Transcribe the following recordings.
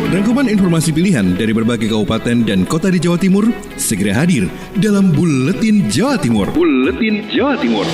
Rangkuman informasi pilihan dari berbagai kabupaten dan kota di Jawa Timur segera hadir dalam Buletin Jawa Timur. Buletin Jawa Timur.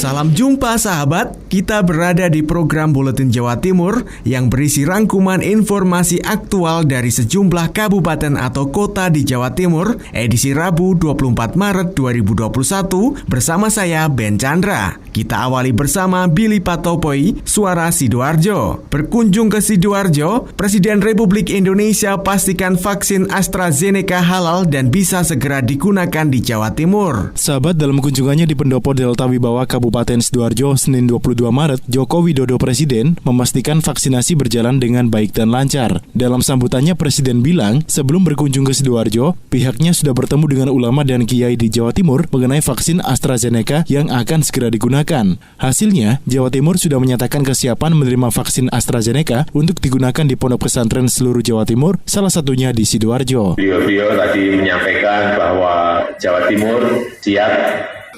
Salam jumpa sahabat, kita berada di program Buletin Jawa Timur yang berisi rangkuman informasi aktual dari sejumlah kabupaten atau kota di Jawa Timur, edisi Rabu 24 Maret 2021 bersama saya Ben Chandra. Kita awali bersama Billy Patopoi, Suara Sidoarjo. Berkunjung ke Sidoarjo, Presiden Republik Indonesia pastikan vaksin AstraZeneca halal dan bisa segera digunakan di Jawa Timur. Sahabat, dalam kunjungannya di Pendopo Delta Wibawa Kabupaten Sidoarjo Senin 22 Maret, Joko Widodo Presiden memastikan vaksinasi berjalan dengan baik dan lancar. Dalam sambutannya, Presiden bilang sebelum berkunjung ke Sidoarjo, pihaknya sudah bertemu dengan ulama dan kiai di Jawa Timur mengenai vaksin AstraZeneca yang akan segera digunakan. Hasilnya, Jawa Timur sudah menyatakan kesiapan menerima vaksin AstraZeneca untuk digunakan di pondok pesantren seluruh Jawa Timur, salah satunya di Sidoarjo. Beliau tadi menyampaikan bahwa Jawa Timur siap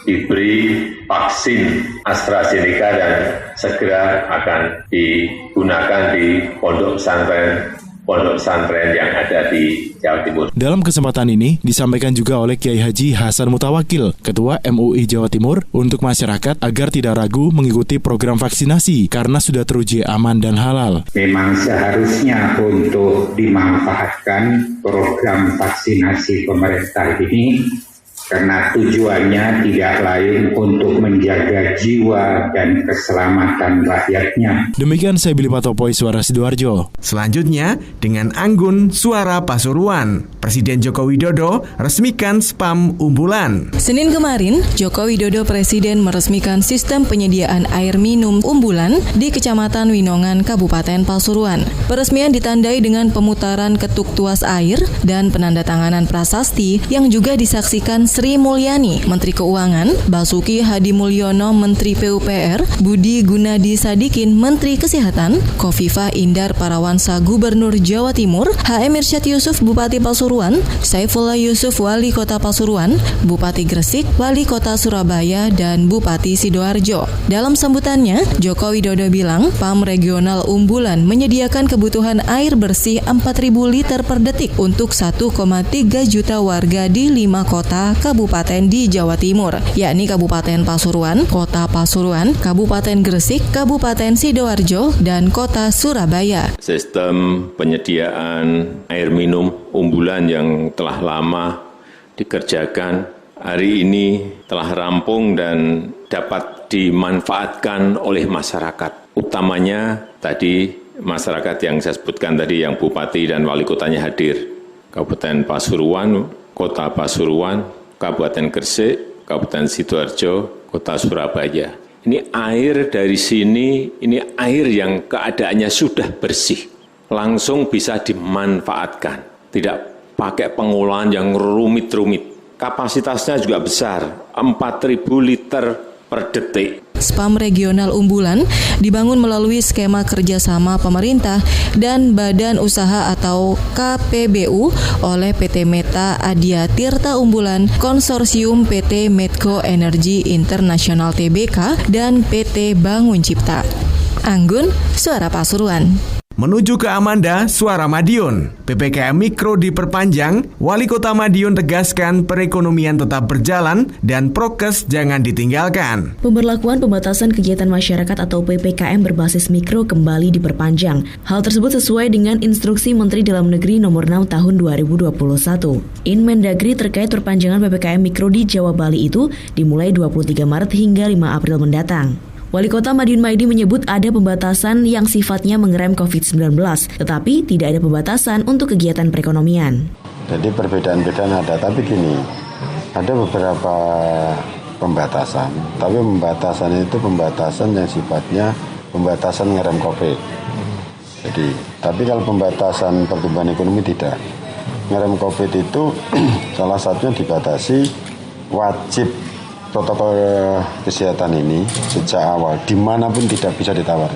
diberi vaksin AstraZeneca dan segera akan digunakan di pondok pesantren yang ada di Jawa Timur. Dalam kesempatan ini disampaikan juga oleh Kiai Haji Hasan Mutawakil, Ketua MUI Jawa Timur, untuk masyarakat agar tidak ragu mengikuti program vaksinasi karena sudah teruji aman dan halal. Memang seharusnya untuk dimanfaatkan program vaksinasi pemerintah ini karena tujuannya tidak lain untuk menjaga jiwa dan keselamatan rakyatnya. Demikian saya Billy Patopoi, Suara Sidoarjo. Selanjutnya, dengan Anggun, Suara Pasuruan. Presiden Joko Widodo resmikan spam Umbulan. Senin kemarin, Joko Widodo Presiden meresmikan sistem penyediaan air minum Umbulan di Kecamatan Winongan, Kabupaten Pasuruan. Peresmian ditandai dengan pemutaran ketuk tuas air dan penandatanganan prasasti yang juga disaksikan Sri Mulyani, Menteri Keuangan, Basuki Hadi Mulyono, Menteri PUPR, Budi Gunadi Sadikin, Menteri Kesehatan, Khofifah Indar Parawansa, Gubernur Jawa Timur, HM Irsyad Yusuf, Bupati Pasuruan, Saifullah Yusuf, Wali Kota Pasuruan, Bupati Gresik, Wali Kota Surabaya, dan Bupati Sidoarjo. Dalam sambutannya, Joko Widodo bilang, PAM Regional Umbulan menyediakan kebutuhan air bersih 4.000 liter per detik untuk 1,3 juta warga di 5 kota kabupaten di Jawa Timur, yakni Kabupaten Pasuruan, Kota Pasuruan, Kabupaten Gresik, Kabupaten Sidoarjo, dan Kota Surabaya. Sistem penyediaan air minum Umbulan yang telah lama dikerjakan hari ini telah rampung dan dapat dimanfaatkan oleh masyarakat. Utamanya tadi masyarakat yang saya sebutkan tadi, yang bupati dan wali kotanya hadir. Kabupaten Pasuruan, Kota Pasuruan, Kabupaten Gresik, Kabupaten Sidoarjo, Kota Surabaya. Ini air dari sini, ini air yang keadaannya sudah bersih. Langsung bisa dimanfaatkan. Tidak pakai pengolahan yang rumit-rumit. Kapasitasnya juga besar, 4.000 liter per detik. Spam Regional Umbulan dibangun melalui skema kerjasama pemerintah dan badan usaha atau KPBU oleh PT Meta Adia Tirta Umbulan, Konsorsium PT Medco Energy International Tbk, dan PT Bangun Cipta. Anggun, Suara Pasuruan. Menuju ke Amanda, Suara Madiun. PPKM Mikro diperpanjang, Wali Kota Madiun tegaskan perekonomian tetap berjalan dan prokes jangan ditinggalkan. Pemberlakuan pembatasan kegiatan masyarakat atau PPKM berbasis mikro kembali diperpanjang. Hal tersebut sesuai dengan instruksi Menteri Dalam Negeri nomor 6 tahun 2021. Inmendagri terkait perpanjangan PPKM Mikro di Jawa Bali itu dimulai 23 Maret hingga 5 April mendatang. Wali Kota Madiun Maidi menyebut ada pembatasan yang sifatnya mengerem COVID-19, tetapi tidak ada pembatasan untuk kegiatan perekonomian. Jadi perbedaan-perbedaan ada, tapi gini, ada beberapa pembatasan, tapi pembatasan itu pembatasan yang sifatnya pembatasan mengerem COVID. Jadi, tapi kalau pembatasan pertumbuhan ekonomi tidak. Mengerem COVID itu salah satunya dibatasi wajib protokol kesehatan ini sejak awal dimanapun tidak bisa ditawar,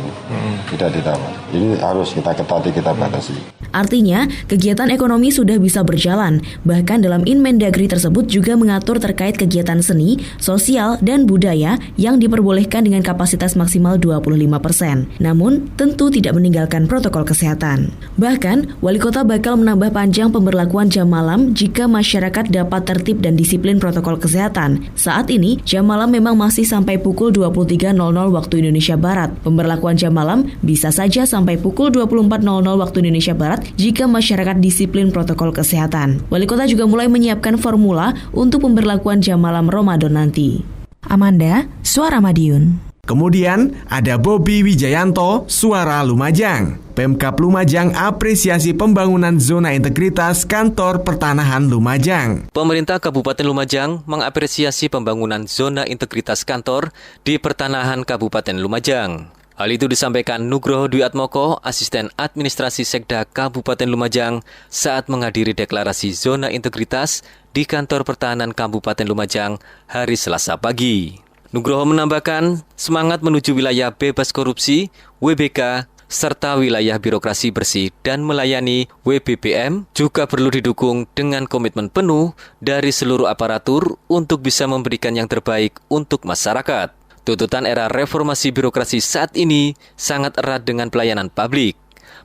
tidak ditawar. Ini harus kita ketati, kita batasi. Artinya, kegiatan ekonomi sudah bisa berjalan. Bahkan dalam Inmendagri tersebut juga mengatur terkait kegiatan seni, sosial, dan budaya yang diperbolehkan dengan kapasitas maksimal 25%. Namun, tentu tidak meninggalkan protokol kesehatan. Bahkan, Wali Kota bakal menambah panjang pemberlakuan jam malam jika masyarakat dapat tertib dan disiplin protokol kesehatan. Saat ini, jam malam memang masih sampai pukul 23.00 waktu Indonesia Barat. Pemberlakuan jam malam bisa saja sampai pukul 24.00 waktu Indonesia Barat jika masyarakat disiplin protokol kesehatan. Wali Kota juga mulai menyiapkan formula untuk pemberlakuan jam malam Ramadan nanti. Amanda, Suara Madiun. Kemudian ada Bobi Wijayanto, Suara Lumajang. Pemkab Lumajang apresiasi pembangunan zona integritas kantor pertanahan Lumajang. Pemerintah Kabupaten Lumajang mengapresiasi pembangunan zona integritas kantor di pertanahan Kabupaten Lumajang. Hal itu disampaikan Nugroho Dwi Atmoko, Asisten Administrasi Sekda Kabupaten Lumajang saat menghadiri deklarasi zona integritas di kantor pertahanan Kabupaten Lumajang hari Selasa pagi. Nugroho menambahkan semangat menuju wilayah bebas korupsi, WBK, serta wilayah birokrasi bersih dan melayani WBBM juga perlu didukung dengan komitmen penuh dari seluruh aparatur untuk bisa memberikan yang terbaik untuk masyarakat. Tuntutan era reformasi birokrasi saat ini sangat erat dengan pelayanan publik.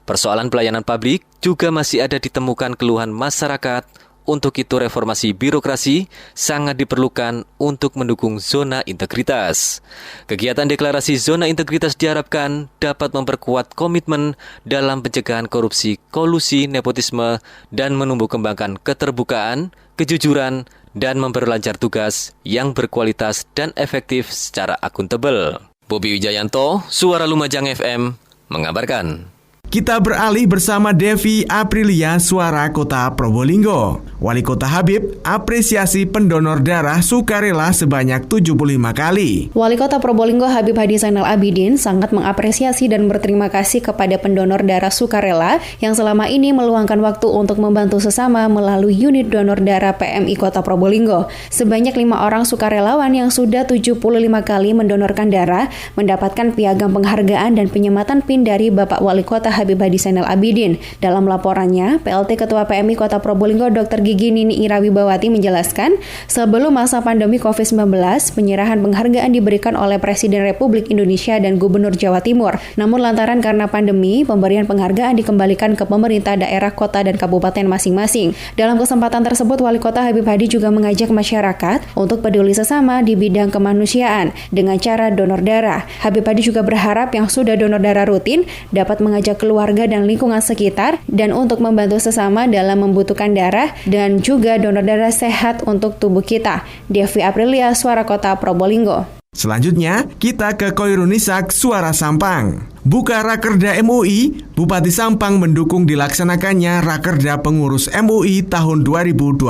Persoalan pelayanan publik juga masih ada ditemukan keluhan masyarakat. Untuk itu reformasi birokrasi sangat diperlukan untuk mendukung zona integritas. Kegiatan deklarasi zona integritas diharapkan dapat memperkuat komitmen dalam pencegahan korupsi, kolusi, nepotisme, dan menumbuh kembangkan keterbukaan, kejujuran, dan memperlancar tugas yang berkualitas dan efektif secara akuntabel. Bobi Wijayanto, Suara Lumajang FM, mengabarkan. Kita beralih bersama Devi Aprilia, Suara Kota Probolinggo. Wali Kota Habib apresiasi pendonor darah sukarela sebanyak 75 kali. Wali Kota Probolinggo Habib Hadi Zainal Abidin sangat mengapresiasi dan berterima kasih kepada pendonor darah sukarela yang selama ini meluangkan waktu untuk membantu sesama melalui unit donor darah PMI Kota Probolinggo. Sebanyak 5 orang sukarelawan yang sudah 75 kali mendonorkan darah mendapatkan piagam penghargaan dan penyematan PIN dari Bapak Wali Kota Habib Hadi Zainal Abidin. Dalam laporannya, PLT Ketua PMI Kota Probolinggo Dr. Gigi Nini Irawibawati menjelaskan, sebelum masa pandemi COVID-19, penyerahan penghargaan diberikan oleh Presiden Republik Indonesia dan Gubernur Jawa Timur. Namun lantaran karena pandemi, pemberian penghargaan dikembalikan ke pemerintah daerah, kota, dan kabupaten masing-masing. Dalam kesempatan tersebut, Wali Kota Habib Hadi juga mengajak masyarakat untuk peduli sesama di bidang kemanusiaan dengan cara donor darah. Habib Hadi juga berharap yang sudah donor darah rutin dapat mengajak keluarga dan lingkungan sekitar dan untuk membantu sesama dalam membutuhkan darah dan juga donor darah sehat untuk tubuh kita. Devi Aprilia, Suara Kota Probolinggo. Selanjutnya, kita ke Koirunisak, Suara Sampang. Buka Rakerda MUI, Bupati Sampang mendukung dilaksanakannya Rakerda Pengurus MUI tahun 2021.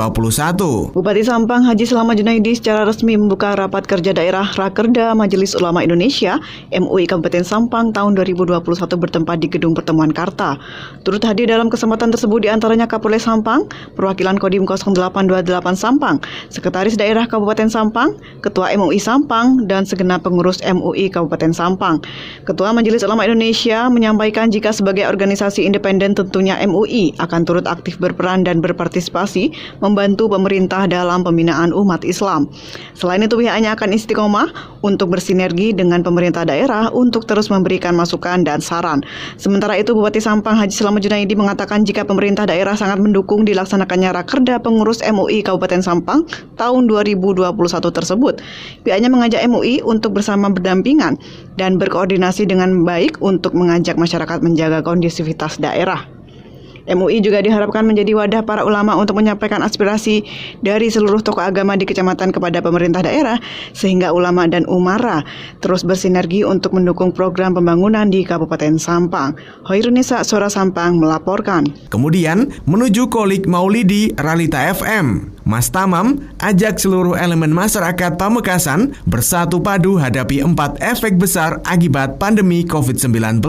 Bupati Sampang Haji Selamat Junaidi secara resmi membuka rapat kerja daerah Rakerda Majelis Ulama Indonesia MUI Kabupaten Sampang tahun 2021 bertempat di Gedung Pertemuan Karta. Turut hadir dalam kesempatan tersebut diantaranya Kapolres Sampang, Perwakilan Kodim 0828 Sampang, Sekretaris Daerah Kabupaten Sampang, Ketua MUI Sampang, dan segenap pengurus MUI Kabupaten Sampang. Ketua Majelis Ulama Indonesia menyampaikan jika sebagai organisasi independen tentunya MUI akan turut aktif berperan dan berpartisipasi membantu pemerintah dalam pembinaan umat Islam. Selain itu pihaknya akan istiqomah untuk bersinergi dengan pemerintah daerah untuk terus memberikan masukan dan saran. Sementara itu Bupati Sampang Haji Selamat Junaidi mengatakan jika pemerintah daerah sangat mendukung dilaksanakannya Rakerda Pengurus MUI Kabupaten Sampang tahun 2021 tersebut. Pihaknya mengajak MUI untuk bersama berdampingan dan berkoordinasi dengan baik untuk mengajak masyarakat menjaga kondusivitas daerah. MUI juga diharapkan menjadi wadah para ulama untuk menyampaikan aspirasi dari seluruh tokoh agama di kecamatan kepada pemerintah daerah, sehingga ulama dan umara terus bersinergi untuk mendukung program pembangunan di Kabupaten Sampang. Hoirunisa, Suara Sampang melaporkan. Kemudian menuju Kolik Maulidi Ralita FM. Mas Tamam ajak seluruh elemen masyarakat Pamekasan bersatu padu hadapi 4 efek besar akibat pandemi COVID-19.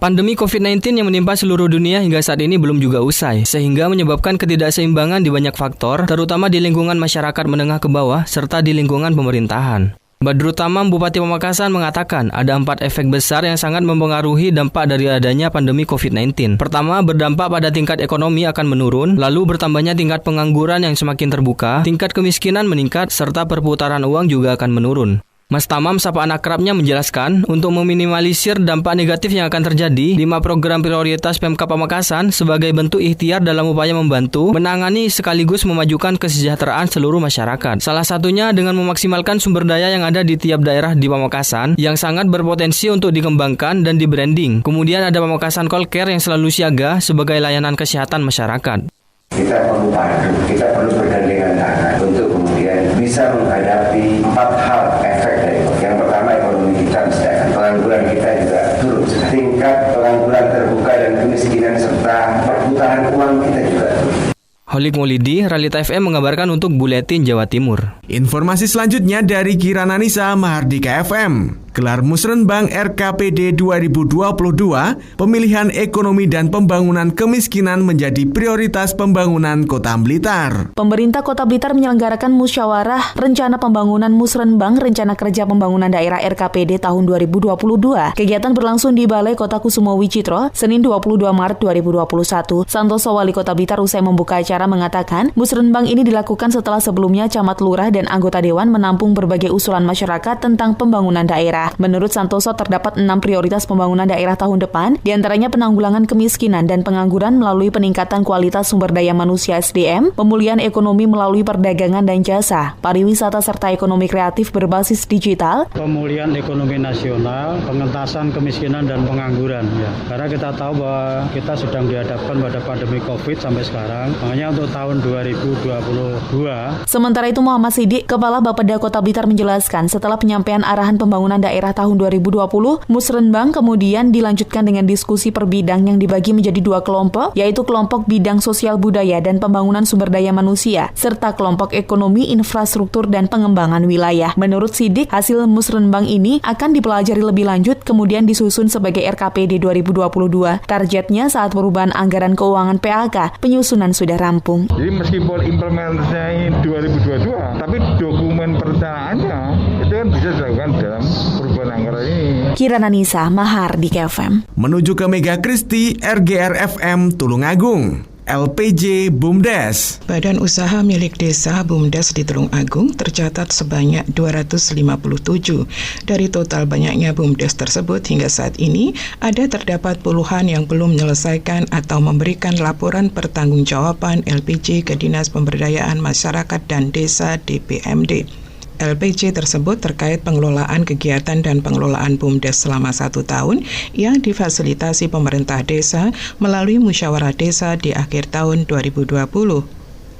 Pandemi COVID-19 yang menimpa seluruh dunia hingga saat ini belum juga usai, sehingga menyebabkan ketidakseimbangan di banyak faktor, terutama di lingkungan masyarakat menengah ke bawah serta di lingkungan pemerintahan. Badrut Tamam, Bupati Pamekasan mengatakan ada 4 efek besar yang sangat mempengaruhi dampak dari adanya pandemi COVID-19. Pertama, berdampak pada tingkat ekonomi akan menurun, lalu bertambahnya tingkat pengangguran yang semakin terbuka, tingkat kemiskinan meningkat, serta perputaran uang juga akan menurun. Mas Tamam, sapaan akrabnya, menjelaskan untuk meminimalisir dampak negatif yang akan terjadi, 5 program prioritas Pemkab Pamekasan sebagai bentuk ikhtiar dalam upaya membantu, menangani sekaligus memajukan kesejahteraan seluruh masyarakat. Salah satunya dengan memaksimalkan sumber daya yang ada di tiap daerah di Pamekasan yang sangat berpotensi untuk dikembangkan dan di-branding. Kemudian ada Pamekasan Call Care yang selalu siaga sebagai layanan kesehatan masyarakat. Kita perlu padu, kita perlu bergandengan tangan untuk kemudian bisa menghadapi 4 hal efek dari COVID. Yang pertama, ekonomi kita misalkan pengangguran kita juga turun, tingkat pengangguran terbuka dan kemiskinan serta perputaran uang kita juga turun. Holik Maulidi, Realita FM mengabarkan untuk Buletin Jawa Timur. Informasi selanjutnya dari Kirana Nisa, Mahardika FM. Gelar Musrenbang RKPD 2022, pemilihan ekonomi dan pembangunan kemiskinan menjadi prioritas pembangunan Kota Blitar. Pemerintah Kota Blitar menyelenggarakan musyawarah Rencana Pembangunan Musrenbang Rencana Kerja Pembangunan Daerah RKPD tahun 2022. Kegiatan berlangsung di Balai Kota Kusumo Wicitro, Senin 22 Maret 2021. Santoso, Wali Kota Blitar, usai membuka acara mengatakan, musrenbang ini dilakukan setelah sebelumnya camat lurah dan anggota dewan menampung berbagai usulan masyarakat tentang pembangunan daerah. Menurut Santoso, terdapat 6 prioritas pembangunan daerah tahun depan, diantaranya penanggulangan kemiskinan dan pengangguran melalui peningkatan kualitas sumber daya manusia SDM, pemulihan ekonomi melalui perdagangan dan jasa, pariwisata serta ekonomi kreatif berbasis digital, pemulihan ekonomi nasional, pengentasan kemiskinan dan pengangguran. Ya. Karena kita tahu bahwa kita sedang dihadapkan pada pandemi COVID sampai sekarang, makanya untuk tahun 2022. Sementara itu, Muhammad Sidik, Kepala Bapeda Kota Blitar, menjelaskan setelah penyampaian arahan pembangunan daerah tahun 2020, musrenbang kemudian dilanjutkan dengan diskusi per bidang yang dibagi menjadi 2 kelompok, yaitu kelompok bidang sosial budaya dan pembangunan sumber daya manusia, serta kelompok ekonomi, infrastruktur, dan pengembangan wilayah. Menurut Sidik, hasil musrenbang ini akan dipelajari lebih lanjut, kemudian disusun sebagai RKPD 2022. Targetnya saat perubahan anggaran keuangan PAK, penyusunan sudah rampung. Jadi meskipun implementasinya 2022, tapi dokumen perencanaannya itu kan bisa dilakukan dalam perubahan anggaran ini. Kirana Nisa, Mahardika FM. Menuju ke Mega Kristi, RGR FM Tulungagung. LPJ BUMDes. Badan usaha milik desa BUMDes di Tulungagung tercatat sebanyak 257. Dari total banyaknya BUMDes tersebut hingga saat ini, ada terdapat puluhan yang belum menyelesaikan atau memberikan laporan pertanggungjawaban LPJ ke Dinas Pemberdayaan Masyarakat dan Desa DPMD. LPJ tersebut terkait pengelolaan kegiatan dan pengelolaan BUMDes selama 1 tahun yang difasilitasi pemerintah desa melalui musyawarah desa di akhir tahun 2020.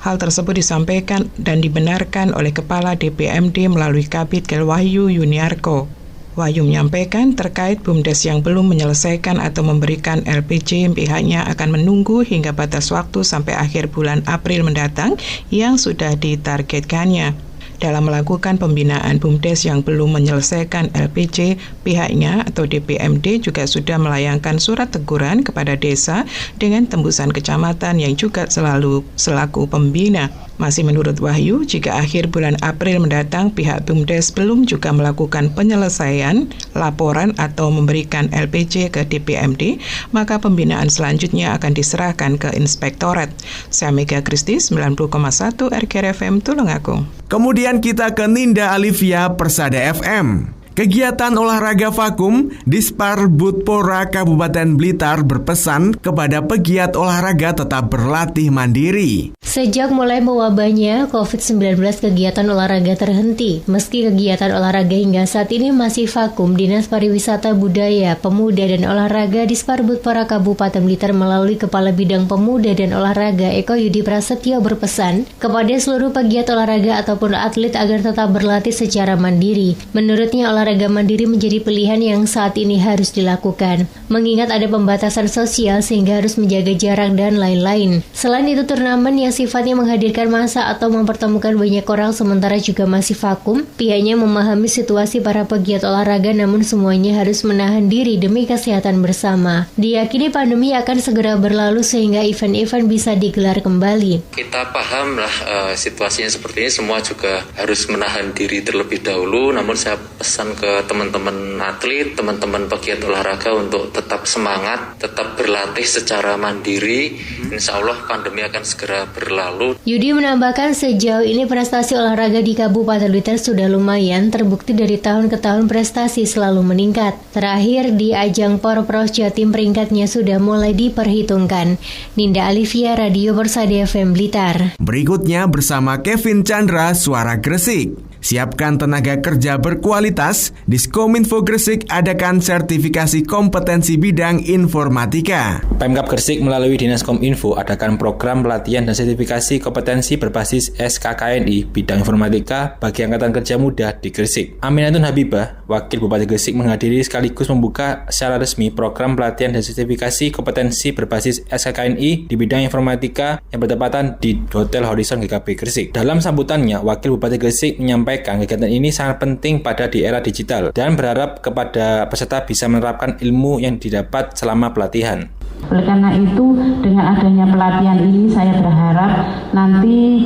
Hal tersebut disampaikan dan dibenarkan oleh Kepala DPMD melalui Kabid Wahyu Yuniarko. Wahyu menyampaikan terkait BUMDes yang belum menyelesaikan atau memberikan LPJ, pihaknya akan menunggu hingga batas waktu sampai akhir bulan April mendatang yang sudah ditargetkannya. Dalam melakukan pembinaan BUMDes yang belum menyelesaikan LPJ, pihaknya atau DPMD juga sudah melayangkan surat teguran kepada desa dengan tembusan kecamatan yang juga selaku pembina. Masih menurut Wahyu, jika akhir bulan April mendatang pihak BUMDes belum juga melakukan penyelesaian laporan atau memberikan LPJ ke DPMD, maka pembinaan selanjutnya akan diserahkan ke Inspektorat. Saya Mega Kristi, 90,1 RGR FM Tulungagung. Kemudian kita ke Ninda Alivia Persada FM. Kegiatan olahraga vakum, Dispar Budpora Kabupaten Blitar berpesan kepada pegiat olahraga tetap berlatih mandiri. Sejak mulai mewabahnya COVID-19, kegiatan olahraga terhenti. Meski kegiatan olahraga hingga saat ini masih vakum, Dinas Pariwisata Budaya, Pemuda dan Olahraga Dispar Budpora Kabupaten Blitar melalui Kepala Bidang Pemuda dan Olahraga Eko Yudi Prasetyo berpesan kepada seluruh pegiat olahraga ataupun atlet agar tetap berlatih secara mandiri. Menurutnya, olahraga olahraga mandiri menjadi pilihan yang saat ini harus dilakukan. Mengingat ada pembatasan sosial sehingga harus menjaga jarak dan lain-lain. Selain itu, turnamen yang sifatnya menghadirkan massa atau mempertemukan banyak orang sementara juga masih vakum, pihaknya memahami situasi para pegiat olahraga namun semuanya harus menahan diri demi kesehatan bersama. Diyakini pandemi akan segera berlalu sehingga event-event bisa digelar kembali. Kita paham lah situasinya seperti ini, semua juga harus menahan diri terlebih dahulu, namun saya pesan ke teman-teman atlet, teman-teman pegiat olahraga untuk tetap semangat, tetap berlatih secara mandiri. Insya Allah pandemi akan segera berlalu. Yudi menambahkan sejauh ini prestasi olahraga di Kabupaten Blitar sudah lumayan, terbukti dari tahun ke tahun prestasi selalu meningkat. Terakhir di ajang Porpros Jatim peringkatnya sudah mulai diperhitungkan. Ninda Alivia, Radio Persada FM Blitar. Berikutnya bersama Kevin Chandra, Suara Gresik. Siapkan tenaga kerja berkualitas, Diskominfo Gresik adakan sertifikasi kompetensi bidang informatika. Pemkab Gresik melalui Dinas Kominfo adakan program pelatihan dan sertifikasi kompetensi berbasis SKKNI bidang informatika bagi Angkatan Kerja Muda di Gresik. Aminatun Habibah, Wakil Bupati Gresik menghadiri sekaligus membuka secara resmi program pelatihan dan sertifikasi kompetensi berbasis SKKNI di bidang informatika yang bertepatan di Hotel Horizon GKP Gresik. Dalam sambutannya, Wakil Bupati Gresik menyampaikan kegiatan ini sangat penting pada di era digital dan berharap kepada peserta bisa menerapkan ilmu yang didapat selama pelatihan. Oleh karena itu, dengan adanya pelatihan ini saya berharap nanti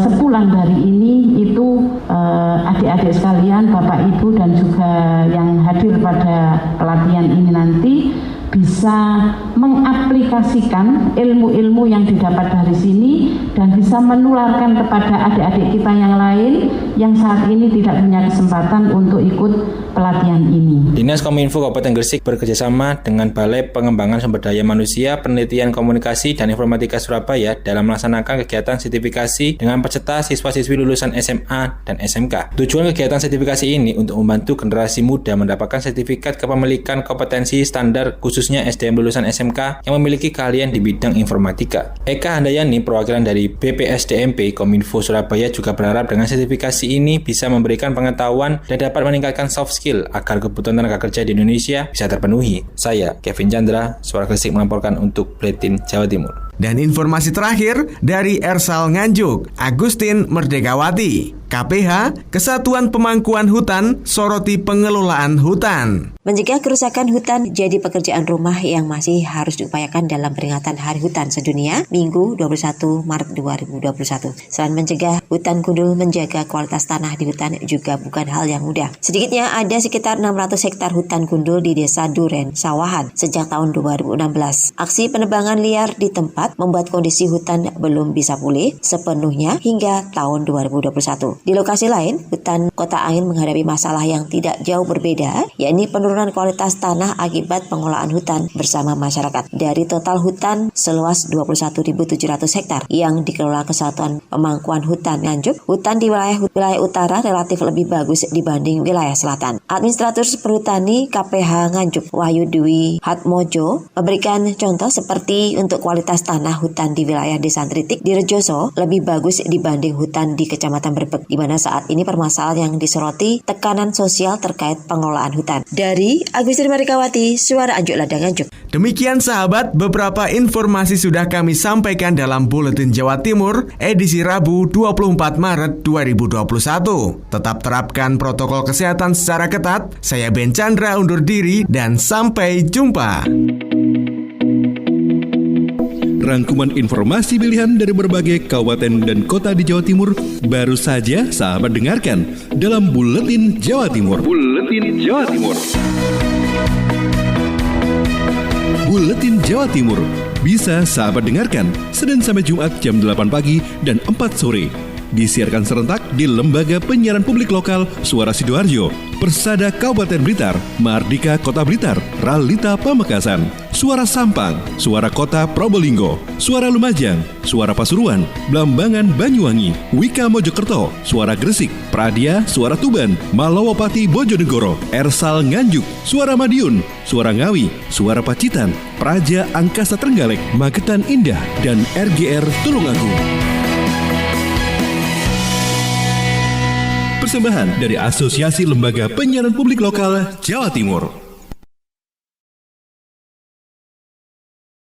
sepulang dari ini itu adik-adik sekalian, Bapak Ibu dan juga yang hadir pada pelatihan ini nanti bisa mengaplikasikan ilmu-ilmu yang didapat dari sini dan bisa menularkan kepada adik-adik kita yang lain yang saat ini tidak punya kesempatan untuk ikut pelatihan ini. Dinas Kominfo Kabupaten Gresik bekerjasama dengan Balai Pengembangan Sumber Daya Manusia, Penelitian Komunikasi dan Informatika Surabaya dalam melaksanakan kegiatan sertifikasi dengan peserta siswa-siswi lulusan SMA dan SMK. Tujuan kegiatan sertifikasi ini untuk membantu generasi muda mendapatkan sertifikat kepemilikan kompetensi standar khususnya SDM lulusan SMK yang memiliki keahlian di bidang informatika. Eka Handayani, perwakilan dari BPSDMP Kominfo Surabaya juga berharap dengan sertifikasi ini bisa memberikan pengetahuan dan dapat meningkatkan soft skill agar kebutuhan tenaga kerja di Indonesia bisa terpenuhi. Saya, Kevin Chandra, Suara Gresik melaporkan untuk Buletin Jawa Timur. Dan informasi terakhir dari Ersal Nganjuk, Agustin Merdekawati. KPH, Kesatuan Pemangkuan Hutan, soroti pengelolaan hutan. Mencegah kerusakan hutan jadi pekerjaan rumah yang masih harus diupayakan dalam peringatan Hari Hutan Sedunia, Minggu 21 Maret 2021. Selain mencegah hutan gundul, menjaga kualitas tanah di hutan juga bukan hal yang mudah. Sedikitnya ada sekitar 600 hektar hutan gundul di Desa Duren, Sawahan, sejak tahun 2016. Aksi penebangan liar di tempat membuat kondisi hutan belum bisa pulih sepenuhnya hingga tahun 2021. Di lokasi lain, hutan Kota Angin menghadapi masalah yang tidak jauh berbeda, yakni penurunan kualitas tanah akibat pengolahan hutan bersama masyarakat. Dari total hutan seluas 21.700 hektar yang dikelola Kesatuan Pemangkuan Hutan Nganjuk, hutan di wilayah utara relatif lebih bagus dibanding wilayah selatan. Administratur Perhutani KPH Nganjuk, Wahyu Dwi Hatmojo, memberikan contoh seperti untuk kualitas tanah hutan di wilayah Desa Tritik di Rejoso lebih bagus dibanding hutan di Kecamatan Brebek, di mana saat ini permasalahan yang disoroti tekanan sosial terkait pengelolaan hutan. Dari Agustin Merdekawati, Suara Anjuk Ladang Anjuk. Demikian sahabat, beberapa informasi sudah kami sampaikan dalam Buletin Jawa Timur edisi Rabu 24 Maret 2021. Tetap terapkan protokol kesehatan secara ketat. Saya Ben Chandra undur diri dan sampai jumpa. Rangkuman informasi pilihan dari berbagai kabupaten dan kota di Jawa Timur baru saja sahabat dengarkan dalam Buletin Jawa Timur. Buletin Jawa Timur. Buletin Jawa Timur bisa sahabat dengarkan Senin sampai Jumat jam 8 pagi dan 4 sore. Disiarkan serentak di Lembaga Penyiaran Publik Lokal Suara Sidoarjo, Persada Kabupaten Blitar, Mardika Kota Blitar, Ralita Pamekasan, Suara Sampang, Suara Kota Probolinggo, Suara Lumajang, Suara Pasuruan, Blambangan Banyuwangi, Wika Mojokerto, Suara Gresik, Pradia, Suara Tuban, Malawapati Bojonegoro, Ersal Nganjuk, Suara Madiun, Suara Ngawi, Suara Pacitan, Praja Angkasa Trenggalek, Magetan Indah, dan RGR Tulungagung. persembahan dari Asosiasi Lembaga Penyiaran Publik Lokal Jawa Timur.